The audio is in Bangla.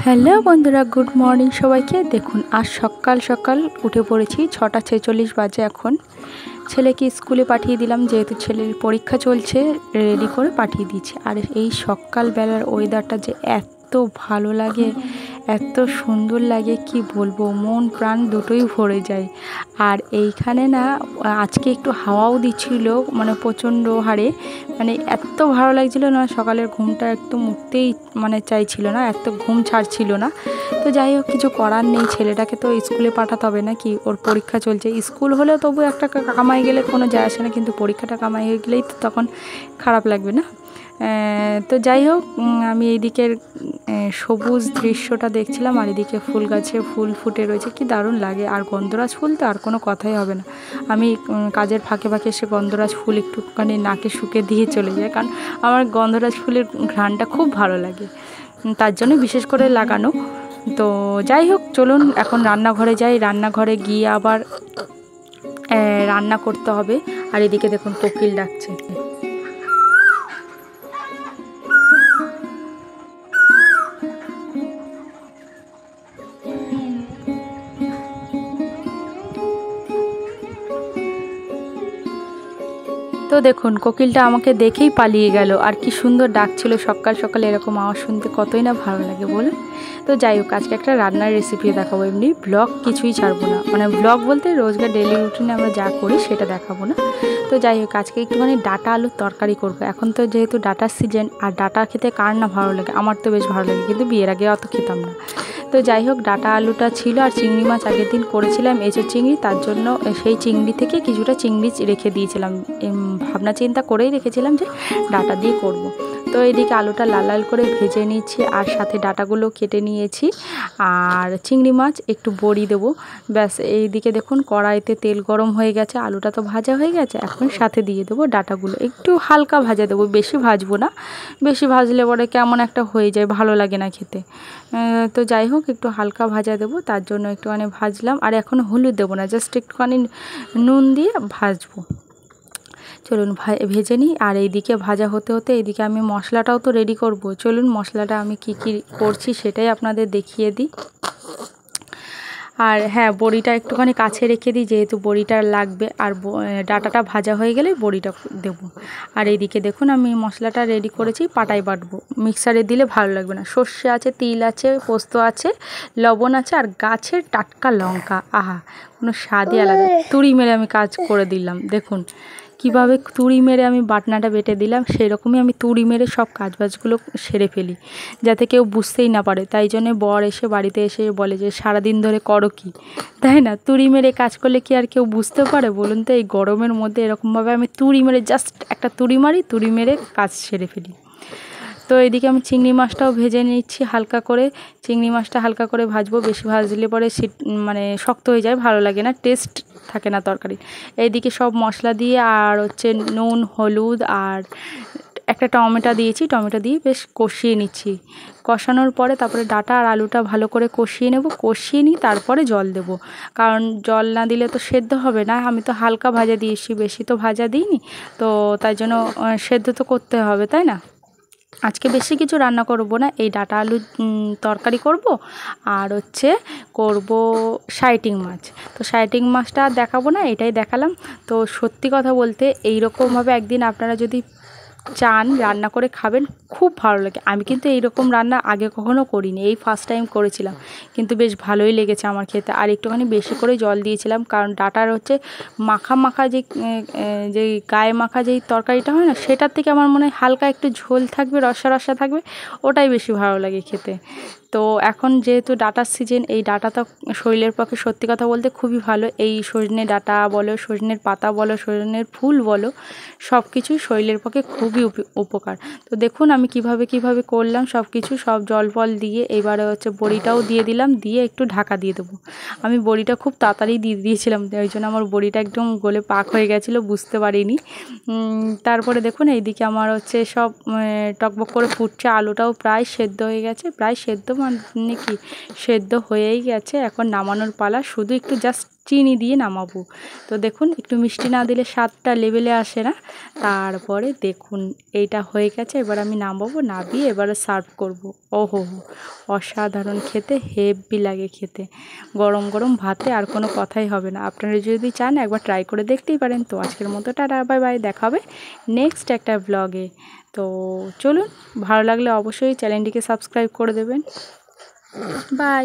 হ্যালো বন্ধুরা, গুড মর্নিং সবাইকে। দেখুন আজ সকাল সকাল উঠে পড়েছি, 6টা 46 বাজে এখন। ছেলেকে স্কুলে পাঠিয়ে দিলাম, যেহেতু ছেলের পরীক্ষা চলছে, রেডি করে পাঠিয়ে দিয়েছি। আর এই সকালবেলার ওয়েদারটা যে এত ভালো লাগে, এত সুন্দর লাগে, কি বলবো, মন প্রাণ দুটোই ভরে যায়। আর এইখানে না আজকে একটু হাওয়াও দিচ্ছিল, মানে প্রচণ্ড হারে, মানে এত ভালো লাগছিল না, সকালের ঘুমটা একটু উঠতেই মানে চাইছিল না, এত ঘুম ছাড়ছিল না। তো যাই হোক, কিছু করার নেই, ছেলেটাকে তো স্কুলে পাঠাতে হবে নাকি, ওর পরীক্ষা চলছে। স্কুল হলেও তবু একটা কামাই গেলে কোনো যায় আসে না, কিন্তু পরীক্ষাটা কামাই হয়ে গেলেই তো তখন খারাপ লাগবে না। তো যাই হোক, আমি এইদিকের সবুজ দৃশ্যটা দেখছিলাম, আর এদিকে ফুল গাছে ফুল ফুটে রয়েছে, কি দারুণ লাগে। আর গন্ধরাজ ফুল তো আর কোনো কথাই হবে না। আমি কাজের ফাঁকে ফাঁকে এসে গন্ধরাজ ফুল একটুখানি নাকে শুকে দিয়ে চলে যাই, কারণ আমার গন্ধরাজ ফুলের ঘ্রাণটা খুব ভালো লাগে, তার জন্য বিশেষ করে লাগানো। তো যাই হোক, চলুন এখন রান্নাঘরে যাই। রান্নাঘরে গিয়ে আবার রান্না করতে হবে। আর এদিকে দেখুন কোকিল ডাকছে। তো দেখুন কোকিলটা আমাকে দেখেই পালিয়ে গেল, আর কি সুন্দর ডাকছিল। সকাল সকাল এরকম আওয়াজ শুনতে কতই না ভালো লাগে বলুন। তো যাই হোক, আজকে একটা রান্নার রেসিপি দেখাবো, এমনি ব্লগ কিছুই ছাড়বো না, মানে ব্লগ বলতে রোজকার ডেলি রুটিনে আমরা যা করি সেটা দেখাবো না। তো যাই হোক, আজকে একটুখানি ডাটা আলুর তরকারি করবো। এখন তো যেহেতু ডাটার সিজন, আর ডাটা খেতে কার না ভালো লাগে, আমার তো বেশ ভালো লাগে, কিন্তু বিয়ের আগে অত খেতাম না। তো যাই হোক, ডাটা আলুটা ছিল, আর চিংড়ি মাছ আগের দিন করেছিলাম এঁচোড় চিংড়ি, তার জন্য সেই চিংড়ি থেকে কিছুটা চিংড়ি রেখে দিয়েছিলাম, ভাবনা চিন্তা করেই রেখেছিলাম যে ডাটা দিয়ে করব। তো এইদিকে আলুটা লাল লাল করে ভেজে নিচ্ছি, আর সাথে ডাটাগুলো কেটে নিয়েছি, আর চিংড়ি মাছ একটু বড়ি দেবো, ব্যাস। এইদিকে দেখুন কড়াইতে তেল গরম হয়ে গেছে, আলুটা তো ভাজা হয়ে গেছে, এখন সাথে দিয়ে দেবো ডাটাগুলো, একটু হালকা ভাজা দেবো, বেশি ভাজবো না, বেশি ভাজলে পরে কেমন একটা হয়ে যায়, ভালো লাগে না খেতে। তো যাই হোক, একটু হালকা ভাজা দেবো, তার জন্য একটুখানি ভাজলাম। আর এখন হলুদ দেবো না, জাস্ট একটুখানি নুন দিয়ে ভাজবো। চলুন ভেজে নিই। আর এইদিকে ভাজা হতে হতে এইদিকে আমি মশলাটাও তো রেডি করব। চলুন মশলাটা আমি কি কি করছি সেটাই আপনাদের দেখিয়ে দিই। আর হ্যাঁ, বড়িটা একটুখানি কাছে রেখে দিই, যেহেতু বড়িটা লাগবে। আর ডাটাটা ভাজা হয়ে গেলে বড়িটা দেব। আর এইদিকে দেখুন আমি মশলাটা রেডি করেছি, পাটায় বাটবো, মিক্সারে দিলে ভালো লাগবে না। সর্ষে আছে, তিল আছে, পোস্ত আছে, লবণ আছে, আর গাছের টাটকা লঙ্কা, আহা, কোনো স্বাদই আলাদা। তুড়ি মেরে আমি কাজ করে দিলাম, দেখুন কীভাবে তুড়ি মেরে আমি বাটনাটা বেটে দিলাম, সেই রকমই আমি তুড়ি মেরে সব কাজবাজগুলো সেরে ফেলি, যাতে কেউ বুঝতেই না পারে। তাই জন্যে বর এসে বাড়িতে এসে বলে যে সারাদিন ধরে করো কি, তাই না? তুড়ি মেরে কাজ করলে কি আর কেউ বুঝতে পারে বলুন তো? এই গরমের মধ্যে এরকমভাবে আমি তুড়ি মেরে, জাস্ট একটা তুড়ি মারি, তুড়ি মেরে কাজ সেরে ফেলি। তো এদিকে আমি চিংড়ি মাছটাও ভেজে নিচ্ছি হালকা করে। চিংড়ি মাছটা হালকা করে ভাজবো, বেশি ভাজলে পরে মানে শক্ত হয়ে যায়, ভালো লাগে না, টেস্ট থাকে না তরকারি। এইদিকে সব মশলা দিয়ে, আর হচ্ছে নুন, হলুদ, আর একটা টমেটো দিয়েছি, টমেটো দিয়ে বেশ কষিয়ে নিচ্ছি। কষানোর পরে তারপরে ডাটা আর আলুটা ভালো করে কষিয়ে নেব, কষিয়ে নিই, তারপরে জল দেব, কারণ জল না দিলে তো সেদ্ধ হবে না। আমি তো হালকা ভাজা দিয়েছি, বেশি তো ভাজা দিইনি, তো তাই জন্য সেদ্ধ তো করতে হবে, তাই না? আজকে বেশি কিছু রান্না করব না, এই ডাটা আলুর তরকারি করব, আর হচ্ছে করব সাইটিং মাছ। তো সাইটিং মাছটা আর দেখাবো না, এটাই দেখালাম। তো সত্যি কথা বলতে এই রকমভাবে একদিন আপনারা যদি চান রান্না করে খাবেন, খুব ভালো লাগে। আমি কিন্তু এইরকম রান্না আগে কখনো করিনি, এই ফার্স্ট টাইম করেছিলাম, কিন্তু বেশ ভালোই লেগেছে আমার খেতে। আর একটুখানি বেশি করে জল দিয়েছিলাম, কারণ ডাটার হচ্ছে মাখা মাখা যেই গায়ে মাখা যেই তরকারিটা হয় না, সেটার থেকে আমার মনে হয় হালকা একটু ঝোল থাকবে, রসা রসা থাকবে, ওটাই বেশি ভালো লাগে খেতে। তো এখন যেহেতু ডাটার সিজন, এই ডাটাটা শরীরের পক্ষে সত্যি কথা বলতে খুবই ভালো। এই সজনে ডাটা বলো, সজনের পাতা বলো, সজনের ফুল বলো, সব কিছুই শরীরের পক্ষে খুবই উপকার। তো দেখুন আমি কিভাবে করলাম সব কিছু, সব জল ফল দিয়ে, এবারে হচ্ছে বড়িটাও দিয়ে দিলাম, দিয়ে একটু ঢাকা দিয়ে দেবো। আমি বড়িটা খুব তাড়াতাড়ি দিয়ে দিয়েছিলাম, ওই জন্য আমার বড়িটা একদম গলে পাক হয়ে গেছিলো, বুঝতে পারিনি। তারপরে দেখুন এইদিকে আমার হচ্ছে সব টকবক করে ফুটছে, আলুটাও প্রায় সেদ্ধ হয়ে গেছে, প্রায় সেদ্ধ মানে কি, সেদ্ধ হয়েই গেছে। এখন নামানোর পালা, শুধু একটু জাস্ট চিনি দিয়ে নামাবো। তো দেখুন একটু মিষ্টি না দিলে স্বাদটা লেভেলে আসে না। তারপরে দেখুন এইটা হয়ে গেছে, এবার আমি নামাবো, নামিয়ে এবারে সার্ভ করব। ওহো অসাধারণ খেতে, হেভি লাগে খেতে, গরম গরম ভাতে আর কোনো কথাই হবে না। আপনারা যদি চান একবার ট্রাই করে দেখতেই পারেন। তো আজকের মতো টাটা, বাই বাই, দেখা হবে নেক্সট একটা ব্লগে। তো চলুন, ভালো লাগলে অবশ্যই চ্যানেলটিকে সাবস্ক্রাইব করে দেবেন। বাই।